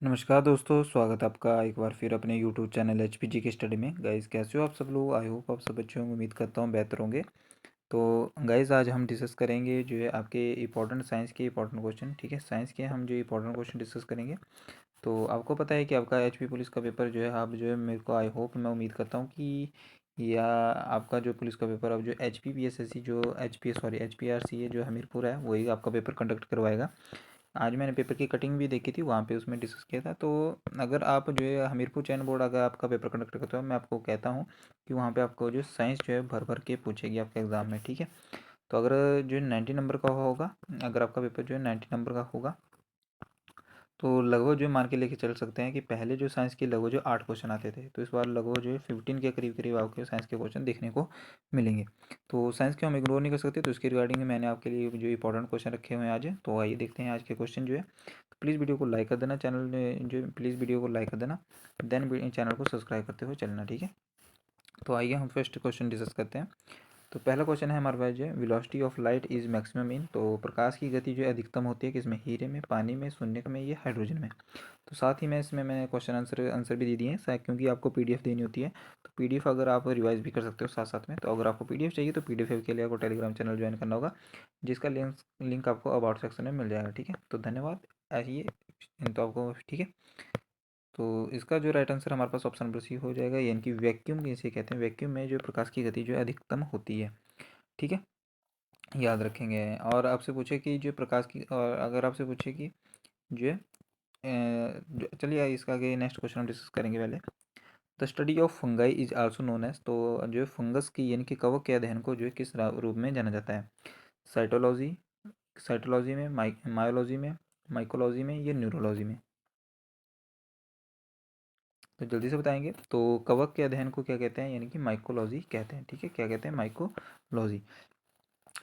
नमस्कार दोस्तों, स्वागत है आपका एक बार फिर अपने यूट्यूब चैनल एचपीजी की स्टडी में। गाइस कैसे हो आप सब लोग? आई होप आप सब अच्छे होंगे। उम्मीद करता हूँ बेहतर होंगे। तो गाइस आज हम डिस्कस करेंगे जो है आपके इंपॉर्टेंट साइंस के इंपॉर्टेंट क्वेश्चन। ठीक है, साइंस के हम जो इंपॉर्टेंट क्वेश्चन डिस्कस करेंगे। तो आपको पता है कि आपका एचपी पुलिस का पेपर जो है आप जो है मेरे को आई होप मैं उम्मीद करता हूँ कि या आपका जो पुलिस का पेपर अब जो H P P S S C जो H P sorry H P R C है जो हमीरपुर है वही आपका पेपर कंडक्ट करवाएगा। आज मैंने पेपर की कटिंग भी देखी थी, वहाँ पे उसमें डिस्कस किया था। तो अगर आप जो है हमीरपुर चयन बोर्ड अगर आपका पेपर कंडक्ट करते हो, मैं आपको कहता हूँ कि वहाँ पे आपको जो साइंस जो है भर भर के पूछेगी आपके एग्ज़ाम में। ठीक है, तो अगर जो 90 नंबर का होगा, अगर आपका पेपर जो है 90 नंबर का होगा तो लगभग जो मान के लेके चल सकते हैं कि पहले जो साइंस के लगभग जो 8 क्वेश्चन आते थे, तो इस बार लगभग जो है 15 के करीब करीब आपके साइंस के क्वेश्चन देखने को मिलेंगे। तो साइंस के हम इग्नोर नहीं कर सकते, तो इसके रिगार्डिंग मैंने आपके लिए जो इंपॉर्टेंट क्वेश्चन रखे हुए हैं आज। तो आइए देखते हैं आज के क्वेश्चन जो है। तो प्लीज़ वीडियो को लाइक कर देना, चैनल जो प्लीज़ वीडियो को लाइक कर देना, देन चैनल को सब्सक्राइब करते हुए चलना। ठीक है, तो आइए हम फर्स्ट क्वेश्चन डिस्कस करते हैं। तो पहला क्वेश्चन है हमारे पास जो है velocity of light is maximum in. तो प्रकाश की गति जो है अधिकतम होती है किसमें? हीरे में, पानी में, शून्य में या हाइड्रोजन में। तो साथ ही में इसमें मैंने क्वेश्चन आंसर भी दे दिए हैं शायद, क्योंकि आपको पीडीएफ देनी होती है। तो पीडीएफ अगर आप रिवाइज भी कर सकते हो साथ साथ में। तो अगर आपको पीडीएफ चाहिए तो पीडीएफ के लिए आपको टेलीग्राम चैनल ज्वाइन करना होगा, जिसका लिंक आपको अबाउट सेक्शन में मिल जाएगा। ठीक है, तो धन्यवाद। आइए तो आपको ठीक है। तो इसका जो राइट आंसर हमारे पास ऑप्शन नंबर सी हो जाएगा, यानी कि वैक्यूम इसे कहते हैं। वैक्यूम में जो प्रकाश की गति जो है अधिकतम होती है। ठीक है, याद रखेंगे। और आपसे पूछे कि जो प्रकाश की, और अगर आपसे पूछे कि जो है चलिए इसका आगे नेक्स्ट क्वेश्चन हम डिस्कस करेंगे पहले। The study of fungi is also known as. तो जो है फंगस की यानी कि कवक के अध्ययन को जो है किस रूप में जाना जाता है? साइटोलॉजी, साइटोलॉजी में, मायोलॉजी में, माइकोलॉजी में या न्यूरोलॉजी में? तो जल्दी से बताएंगे। तो कवक के अध्ययन को क्या कहते हैं? यानी कि माइकोलॉजी कहते हैं। ठीक है, क्या कहते हैं? माइकोलॉजी,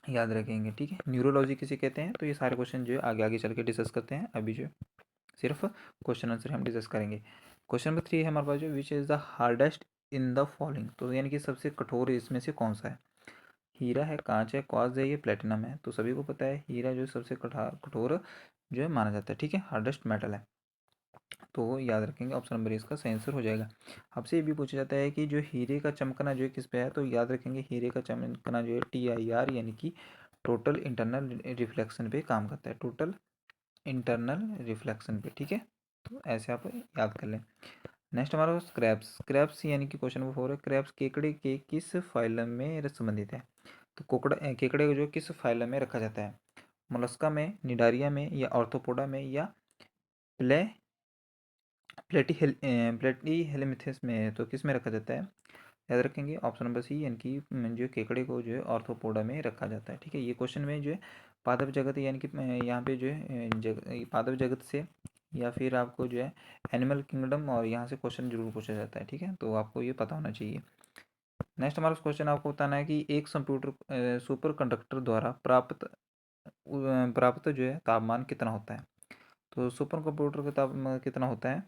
याद रखेंगे। ठीक है, न्यूरोलॉजी किसे कहते हैं? तो ये सारे क्वेश्चन जो है आगे आगे चल के डिस्कस करते हैं। अभी जो सिर्फ क्वेश्चन आंसर हम डिस्कस करेंगे। क्वेश्चन नंबर 3 है हमारे पास जो which is the hardest in the following. तो यानी कि सबसे कठोर इसमें से कौन सा है? हीरा है, कांच है, क्वार्ट्ज है, ये प्लेटिनम है। तो सभी को पता है हीरा जो सबसे कठोर जो है माना जाता है। ठीक है, हार्डेस्ट मेटल है। तो याद रखेंगे ऑप्शन नंबर इसका सही आंसर हो जाएगा। आपसे ये भी पूछा जाता है कि जो हीरे का चमकना जो है किस पे है? तो याद रखेंगे हीरे का चमकना जो है TIR यानी कि टोटल इंटरनल रिफ्लेक्शन पे काम करता है। टोटल इंटरनल रिफ्लेक्शन पे। ठीक है, तो ऐसे आप याद कर लें। नेक्स्ट हमारा पास क्रैब्स। क्रैब्स यानी कि क्वेश्चन नंबर 4 है, क्रैब्स केकड़े के किस फाइलम में संबंधित है? तो केकड़े को जो किस फाइलम में रखा जाता है? मोलस्का में, निडारिया में या ऑर्थोपोडा में या प्ले प्लेटी हेलमिथेस में? तो किस में रखा जाता है? याद रखेंगे ऑप्शन नंबर सी, यानी कि जो केकड़े को जो है ऑर्थोपोडा में रखा जाता है। ठीक है, ये क्वेश्चन में जो है पादप जगत यानी कि यहाँ पे जो है पादप जगत से या फिर आपको जो है एनिमल किंगडम और यहाँ से क्वेश्चन जरूर पूछा जाता है। ठीक है, तो आपको ये पता होना चाहिए। नेक्स्ट हमारा क्वेश्चन आपको बताना है कि एक सुपर कंडक्टर द्वारा प्राप्त जो है तापमान कितना होता है? तो सुपर कंप्यूटर का तापमान कितना होता है?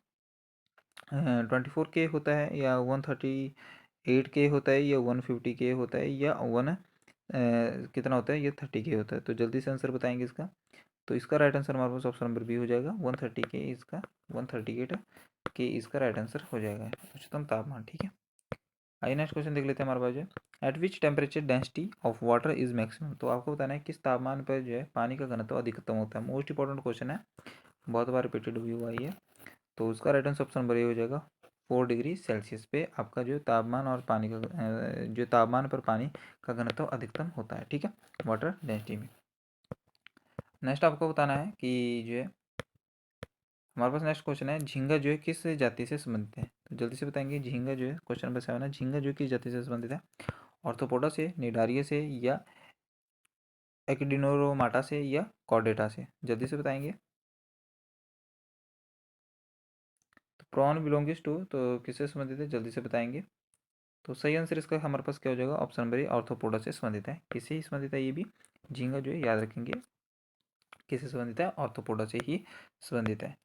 24K होता है या 138K होता है या 150K होता है या कितना होता है? ये 30K होता है। तो जल्दी से आंसर बताएंगे इसका। तो इसका राइट आंसर हमारे पास ऑप्शन नंबर बी हो जाएगा, 130K इसका, 138K इसका राइट आंसर हो जाएगा, उच्चतम तापमान। ठीक है, आइए नेक्स्ट क्वेश्चन देख लेते हैं हमारे पास जो eight which temperature density of water is maximum. तो आपको बताना है किस तापमान पर जो है पानी का घनत्व अधिकतम होता है। मोस्ट इंपॉर्टेंट क्वेश्चन है, बहुत बार रिपीटेड भी हुआ है ये। तो उसका right answer option number A हो जाएगा, 4 डिग्री सेल्सियस पे आपका जो तापमान और पानी का जो तापमान पर पानी का घनत्व अधिकतम होता है। ठीक है, वाटर डेंसिटी में। नेक्स्ट आपको बताना है कि जो है हमारे पास नेक्स्ट क्वेश्चन है झींगा जो है किस जाति से संबंधित है? तो जल्दी से बताएंगे। झींगा जो है क्वेश्चन नंबर 7 है, झींगा जो किस जाति से संबंधित है? ऑर्थोपोडा से, निडारिया से या एकिडिनोरोमाटा से या कॉर्डेटा से? जल्दी से बताएंगे। तो प्रॉन बिलोंगिंग्स टू, तो किससे संबंधित है? जल्दी से बताएंगे। तो सही आंसर इसका हमारे पास क्या हो जाएगा? ऑप्शन नंबर ए, ऑर्थोपोडा से संबंधित है। किससे ही संबंधित है? ये भी झींगा जो है याद रखेंगे किससे संबंधित है? ऑर्थोपोडा से ही संबंधित है।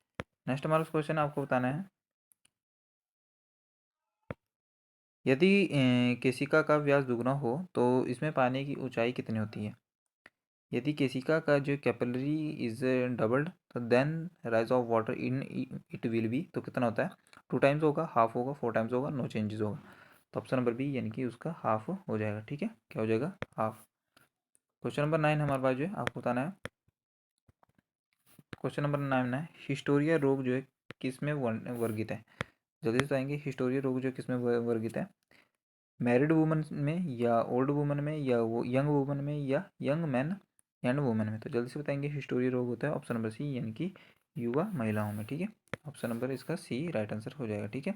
नेक्स्ट हमारा क्वेश्चन आपको बताना है, यदि केशिका का व्यास दुगना हो तो इसमें पानी की ऊंचाई कितनी होती है? यदि केशिका का जो कैपिलरी इज डबल्ड, तो then rise of water in it will be, तो कितना होता है, 2 टाइम्स होगा, हाफ होगा, 4 टाइम्स होगा, नो चेंजेस होगा। तो ऑप्शन नंबर बी यानी कि उसका हाफ हो जाएगा। ठीक है, क्या हो जाएगा, हाफ। क्वेश्चन नंबर 9 हमारे पास जो है आपको बताना है। क्वेश्चन नंबर 9 है हिस्टोरिया रोग जो है किस में वर्गित है। जल्दी से बताएंगे, हिस्टोरिया रोग जो किस में वर्गित है, मैरिड वुमन में या ओल्ड वुमन में या वो यंग वुमन में या यंग मैन एंड वुमन में। तो जल्दी से बताएंगे, हिस्टोरिया रोग होता है ऑप्शन नंबर सी यानी कि युवा महिलाओं में। ठीक है, ऑप्शन नंबर इसका सी राइट आंसर हो जाएगा। ठीक है,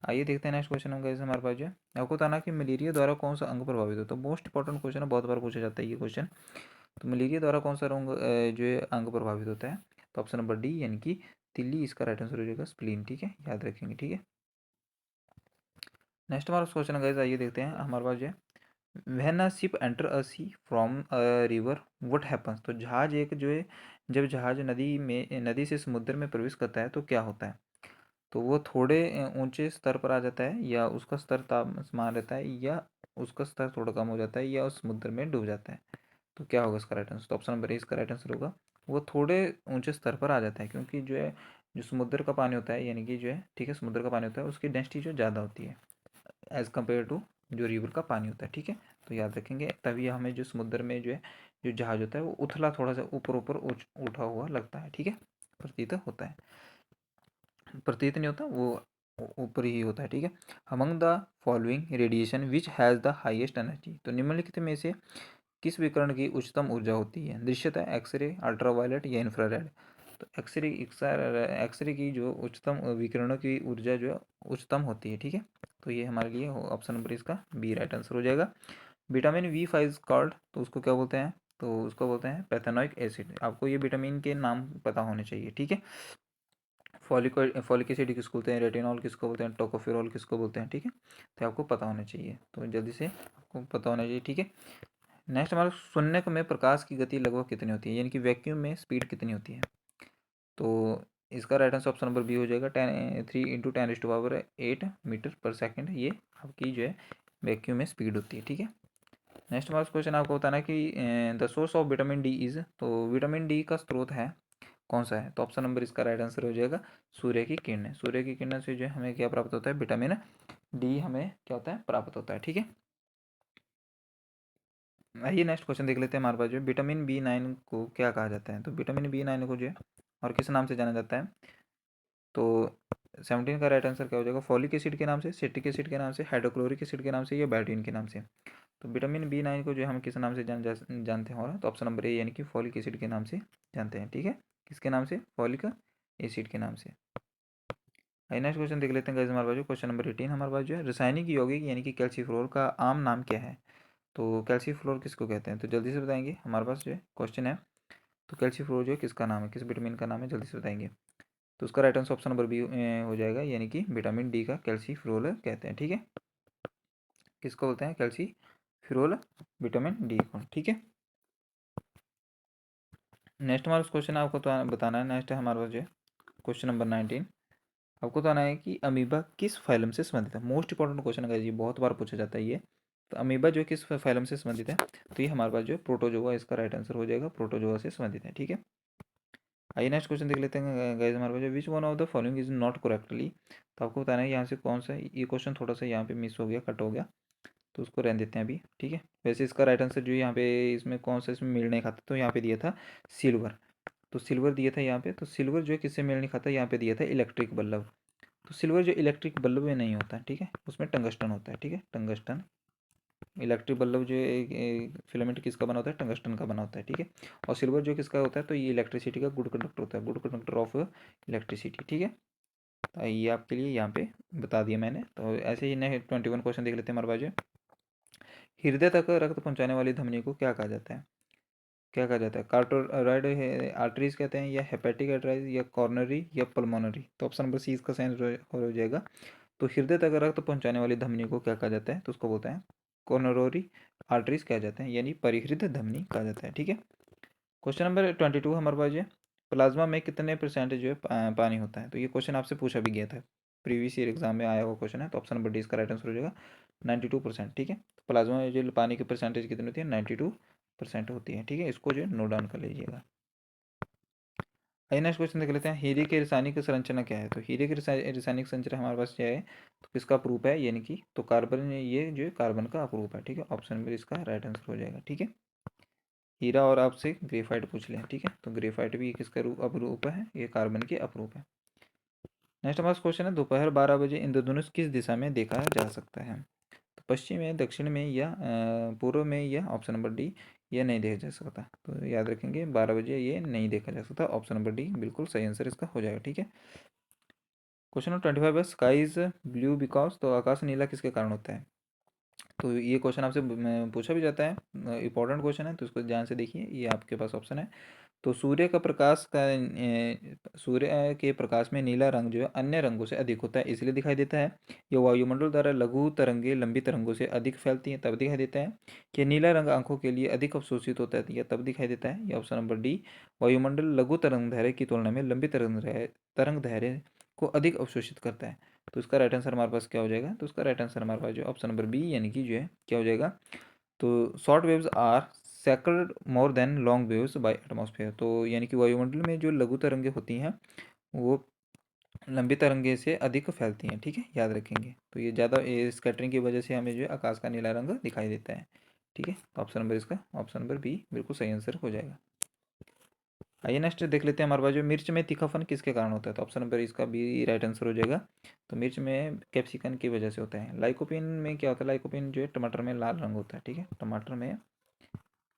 आइए देखते हैं नेक्स्ट क्वेश्चन होगा इस हमारे पास जो है आपको बताना कि मलेरिया द्वारा कौन सा अंग प्रभावित होता है। तो मोस्ट इंपॉर्टेंट क्वेश्चन है, बहुत बार पूछा जाता है ये क्वेश्चन। तो मलेरिया द्वारा कौन सा रोग जो है अंग प्रभावित होता है, तो ऑप्शन नंबर डी यानी कि तिल्ली इसका राइट आंसर हो जाएगा, स्प्लीन। ठीक है, याद रखेंगे। ठीक है, नेक्स्ट हमारा क्वेश्चन है, आइए देखते हैं हमारे पास जो है when a ship enter a sea from a river what happens. तो जहाज एक जो है, जब जहाज नदी से समुद्र में प्रवेश करता है तो क्या होता है, तो वो थोड़े ऊंचे स्तर पर आ जाता है, या उसका स्तर तापमान रहता है, या उसका स्तर थोड़ा कम हो जाता है, या उस समुद्र में डूब जाता है। तो क्या होगा इसका राइट आंसर, तो ऑप्शन नंबर ए इसका राइट आंसर होगा, वो थोड़े ऊंचे स्तर पर आ जाता है, क्योंकि जो है जो समुद्र का पानी होता है, यानी कि जो है, ठीक है, समुद्र का पानी होता है उसकी डेंसिटी जो ज़्यादा होती है एज़ कम्पेयर टू जो रिवर का पानी होता है। ठीक है, तो याद रखेंगे, तभी हमें जो समुद्र में जो है जो जहाज होता है वो उथला थोड़ा सा ऊपर ऊपर उठा हुआ लगता है। ठीक है, प्रतीत होता है, प्रतीत नहीं होता, वो ऊपर ही होता है। ठीक है, among the following radiation which has the highest energy. तो निम्नलिखित में से किस विकिरण की उच्चतम ऊर्जा होती है, दृश्यता, एक्सरे, अल्ट्रावायलेट या इंफ्रारेड। तो एक्सरे की जो उच्चतम विकिरणों की ऊर्जा जो है उच्चतम होती है। ठीक है, तो ये हमारे लिए ऑप्शन नंबर इसका बी राइट आंसर हो जाएगा। विटामिन बी5 कॉल्ड, तो उसको क्या बोलते हैं, तो उसको बोलते हैं पैथेनोइक एसिड। आपको ये विटामिन के नाम पता होने चाहिए। ठीक है, फॉलिक एसिड किसको बोलते हैं, रेटिनॉल किसको बोलते हैं, टोकोफेरॉल किसको बोलते हैं। ठीक है, तो आपको पता होना चाहिए, तो जल्दी से आपको पता होना चाहिए। ठीक है, नेक्स्ट हमारा शून्य में प्रकाश की गति लगभग कितनी होती है, यानी कि वैक्यूम में स्पीड कितनी होती है। तो इसका right answer option number B हो जाएगा, 3 × 10⁸ मीटर पर सेकंड, ये आपकी जो है वैक्यूम में स्पीड होती है। ठीक है, नेक्स्ट हमारा क्वेश्चन आपको बताना है कि the source of vitamin D is, तो विटामिन डी का स्रोत है कौन सा है, तो ऑप्शन नंबर इसका राइट आंसर हो जाएगा सूर्य की किरणें। सूर्य की किरणें से जो है हमें क्या प्राप्त होता है, विटामिन डी हमें क्या होता है, प्राप्त होता है। ठीक है, आइए नेक्स्ट क्वेश्चन देख लेते हैं हमारे पास जो है विटामिन बी9 को क्या कहा जाता है। तो विटामिन बी9 को जो है और किस नाम से जाना जाता है, तो 17 का राइट आंसर क्या हो जाएगा, फॉलिक एसिड के नाम से, सिट्रिक एसिड के नाम से, हाइड्रोक्लोरिक एसिड के नाम से, या बायोटीन के नाम से। तो विटामिन बी9 को जो है हम किस नाम से जानते हैं, और तो ऑप्शन नंबर ए यानी कि फॉलिक एसिड के नाम से जानते हैं। ठीक है, किसके नाम से, फॉलिक एसिड के नाम से। आइए नेक्स्ट क्वेश्चन देख लेते हैं गाइस हमारे पास जो क्वेश्चन नंबर 18 हमारे पास जो है रासायनिक यौगिक यानी कि कैल्सीफ्लोर का आम नाम क्या है। तो कैल्सीफ्लोर किसको कहते हैं, तो जल्दी से बताएंगे, हमारे पास जो है क्वेश्चन है। तो कैल्सीफ्लोर जो है किसका नाम है, किस विटामिन का नाम है, जल्दी से बताएंगे। तो उसका right answer option number B हो जाएगा, यानी कि विटामिन डी का कैल्सीफ्लोर कहते हैं। ठीक है, किसको बोलते हैं, कैल्सीफ्लोर विटामिन डी को। ठीक है, नेक्स्ट हमारा क्वेश्चन आपको तो बताना है, नेक्स्ट है हमारे पास जो है क्वेश्चन नंबर 19 आपको बताना है कि अमीबा किस फाइलम से संबंधित है। मोस्ट इंपॉर्टेंट क्वेश्चन है ये, बहुत बार पूछा जाता है ये। तो अमीबा जो है किस फाइलम से संबंधित है, तो ये हमारे पास जो है प्रोटोजोआ इसका राइट आंसर हो जाएगा, प्रोटोजोआ से संबंधित है। ठीक है, आइए नेक्स्ट क्वेश्चन देख लेते हैं गाइस हमारे पास जो which one of the following is not correctly. तो आपको बताना है यहाँ से कौन सा, ये क्वेश्चन थोड़ा सा यहाँ पे मिस हो गया, कट हो गया, तो उसको रहने देते हैं अभी। ठीक है, वैसे इसका राइट आंसर जो यहाँ पे इसमें कौन सा इसमें मेल नहीं खाता, तो यहाँ पे दिया था सिल्वर। तो सिल्वर दिया था यहाँ पे, तो सिल्वर जो है किससे मेल नहीं खाता, यहाँ पे दिया था इलेक्ट्रिक बल्ब। तो सिल्वर जो इलेक्ट्रिक बल्ब में नहीं होता है। ठीक है, उसमें टंगस्टन होता है। ठीक है, टंगस्टन, इलेक्ट्रिक बल्ब जो फिलामेंट किसका बना होता है, टंगस्टन का बना होता है। ठीक है, और सिल्वर जो किसका होता है, तो ये इलेक्ट्रिसिटी का गुड कंडक्टर होता है, गुड कंडक्टर ऑफ इलेक्ट्रिसिटी। ठीक है, तो ये आपके लिए यहाँ पे बता दिया मैंने। तो ऐसे ही नए 21 क्वेश्चन देख लेते हैं हमारे पास। हृदय तक रक्त पहुँचाने वाली धमनी को क्या कहा जाता है, क्या कहा जाता है, कार्टोराइड आर्टरीज कहते हैं, या हेपेटिक आर्टरीज, या कॉर्नरी, या पल्मोनरी। तो ऑप्शन नंबर सी इसका सही हो जाएगा। तो हृदय तक रक्त पहुंचाने वाली धमनी को क्या कहा जाता है, तो उसको बोलते हैं कोरोनरी आर्टरीज कहा जाते हैं, यानी परिहृदय धमनी कहा जाता है। ठीक है, क्वेश्चन नंबर 22 हमारे पास है प्लाज्मा में कितने परसेंट जो है पानी होता है। तो ये क्वेश्चन आपसे पूछा भी गया था, प्रीवियस ईयर एग्जाम में आया हुआ क्वेश्चन है। तो ऑप्शन नंबर डी इसका राइट आंसर हो जाएगा 92%। ठीक है, प्लाज्मा में जो पानी की परसेंटेज कितनी होती है, 92% होती है। ठीक है, इसको जो है नोट डाउन कर लीजिएगा। आइए नेक्स्ट क्वेश्चन देख लेते हैं, हीरे की रासायनिक संरचना क्या है। तो हीरे की रासायनिक संरचना हमारे पास क्या है, तो किसका प्रूफ है, यानी कि तो कार्बन, ये जो कार्बन का अप्रूप है, ठीक है। ऑप्शन में इसका राइट आंसर हो जाएगा, ठीक है। हीरा और आपसे ग्रेफाइट पूछ लें, ठीक है। तो ग्रेफाइट भी किसका अपरूप है, ये कार्बन के अपरूप है। नेक्स्ट हमारा क्वेश्चन है, दोपहर 12 बजे इंद्रधनुष किस दिशा में देखा जा सकता है। तो पश्चिम में, दक्षिण में, या पूर्व में, या ऑप्शन नंबर डी ये नहीं देखा जा सकता। तो याद रखेंगे 12 बजे ये नहीं देखा जा सकता, ऑप्शन नंबर डी बिल्कुल सही आंसर इसका हो जाएगा, ठीक है। क्वेश्चन नंबर 25 है, स्काई इज ब्लू बिकॉज, तो आकाश नीला किसके कारण होता है। तो ये क्वेश्चन आपसे पूछा भी जाता है, इंपॉर्टेंट क्वेश्चन है, तो इसको ध्यान से देखिए, ये आपके पास ऑप्शन है। तो सूर्य का प्रकाश का सूर्य के प्रकाश में नीला रंग जो है अन्य रंगों से अधिक होता है, इसलिए दिखाई देता है। यह वायुमंडल द्वारा लघु तरंगे लंबी तरंगों से अधिक फैलती हैं, तब दिखाई देता है। कि नीला रंग आंखों के लिए अधिक अवशोषित होता है, यह तब दिखाई देता है। यह ऑप्शन नंबर डी, वायुमंडल लघु तरंग दैर्घ्य की तुलना में लंबी तरंग दैर्घ्य को अधिक अवशोषित करता है। तो इसका राइट आंसर हमारे पास क्या हो जाएगा, तो इसका राइट आंसर हमारे पास जो ऑप्शन नंबर बी, यानी कि जो है क्या हो जाएगा, तो short waves are scattered more than long waves by atmosphere. तो यानी कि वायुमंडल में जो लघु तरंगे होती हैं वो लंबी तरंगे से अधिक फैलती हैं, ठीक है, याद रखेंगे। तो ये ज़्यादा स्कैटरिंग की वजह से हमें जो है आकाश का नीला रंग दिखाई देता है, ठीक है। तो ऑप्शन नंबर इसका ऑप्शन नंबर बी बिल्कुल सही आंसर हो जाएगा। आइए नेक्स्ट देख लेते हैं, हमारे पास जो मिर्च में तीखापन किसके कारण होता है। तो ऑप्शन नंबर इसका बी राइट आंसर हो जाएगा। तो मिर्च में कैप्सिकन की वजह से होता है। लाइकोपिन में क्या होता है, लाइकोपिन जो है टमाटर में लाल रंग होता है, ठीक है, टमाटर में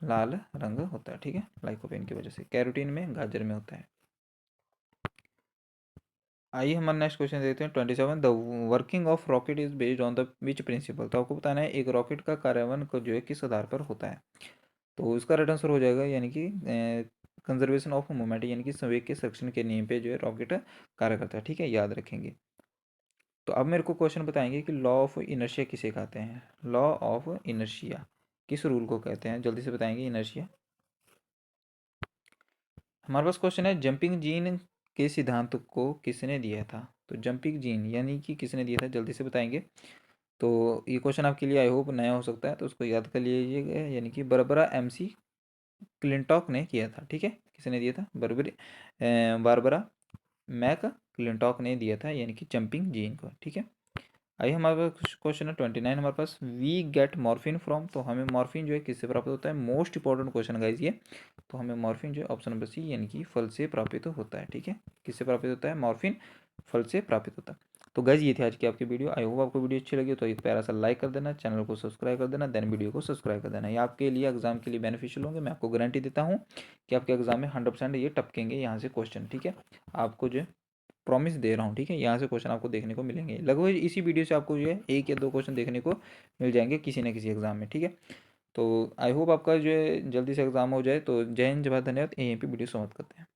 लाल रंग होता है, ठीक है, लाइकोपेन की वजह से। कैरोटीन में गाजर में होता है। आइए हमारा नेक्स्ट क्वेश्चन देखते हैं 27, the working of rocket is based on the which principle. तो आपको बताना है एक रॉकेट का कार्यान्वयन को जो है किस आधार पर होता है। तो इसका राइट आंसर हो जाएगा, यानी कि कंजर्वेशन ऑफ मोमेंट, यानी कि संवेग के संरक्षण के नियम पे जो है रॉकेट कार्य करता है, ठीक है, याद रखेंगे। तो अब मेरे को क्वेश्चन बताएंगे कि लॉ ऑफ इनर्शिया किसे कहते हैं। लॉ ऑफ इनर्शिया किस रूल को कहते हैं, जल्दी से बताएंगे। इनर्शिया, हमारे पास क्वेश्चन है, जंपिंग जीन के सिद्धांत को किसने दिया था। तो जंपिंग जीन यानी कि किसने दिया था, जल्दी से बताएंगे। तो ये क्वेश्चन आपके लिए आई होप नया हो सकता है, तो उसको याद कर लीजिएगा। यानी कि बरबरा एमसी क्लिंटॉक ने किया था, ठीक है। किसने दिया था, बारबरा मैक क्लिंटॉक ने दिया था, यानी कि जंपिंग जीन को, ठीक है। आइए हमारे पास क्वेश्चन है 29 हमारे पास, वी गेट मॉर्फिन फ्रॉम। तो हमें मॉर्फिन जो है किससे प्राप्त होता है, मोस्ट इंपॉर्टेंट क्वेश्चन गाइज ये। तो हमें मॉर्फिन जो है ऑप्शन नंबर सी, यानी कि फल से प्राप्त होता है, ठीक है। किससे प्राप्त होता है, मॉर्फिन फल से प्राप्त होता है। तो गाइज ये थी आज की आपकी वीडियो। आई होप आपको वीडियो अच्छी लगी तो एक प्यारा सा लाइक कर देना, चैनल को सब्सक्राइब कर देना, देन वीडियो को सब्सक्राइब कर देना। ये आपके लिए एग्जाम के लिए बेनिफिशियल होंगे, मैं आपको गारंटी देता हूँ कि आपके एग्जाम में 100% ये टपकेंगे यहाँ से क्वेश्चन, ठीक है। आपको जो प्रॉमिस दे रहा हूँ, ठीक है, यहाँ से क्वेश्चन आपको देखने को मिलेंगे। लगभग इसी वीडियो से आपको जो है एक या दो क्वेश्चन देखने को मिल जाएंगे किसी न किसी एग्जाम में, ठीक है। तो आई होप आपका जो है जल्दी से एग्जाम हो जाए। तो जय हिंद, जय भारत, धन्यवाद। यहीं पे वीडियो समाप्त करते हैं।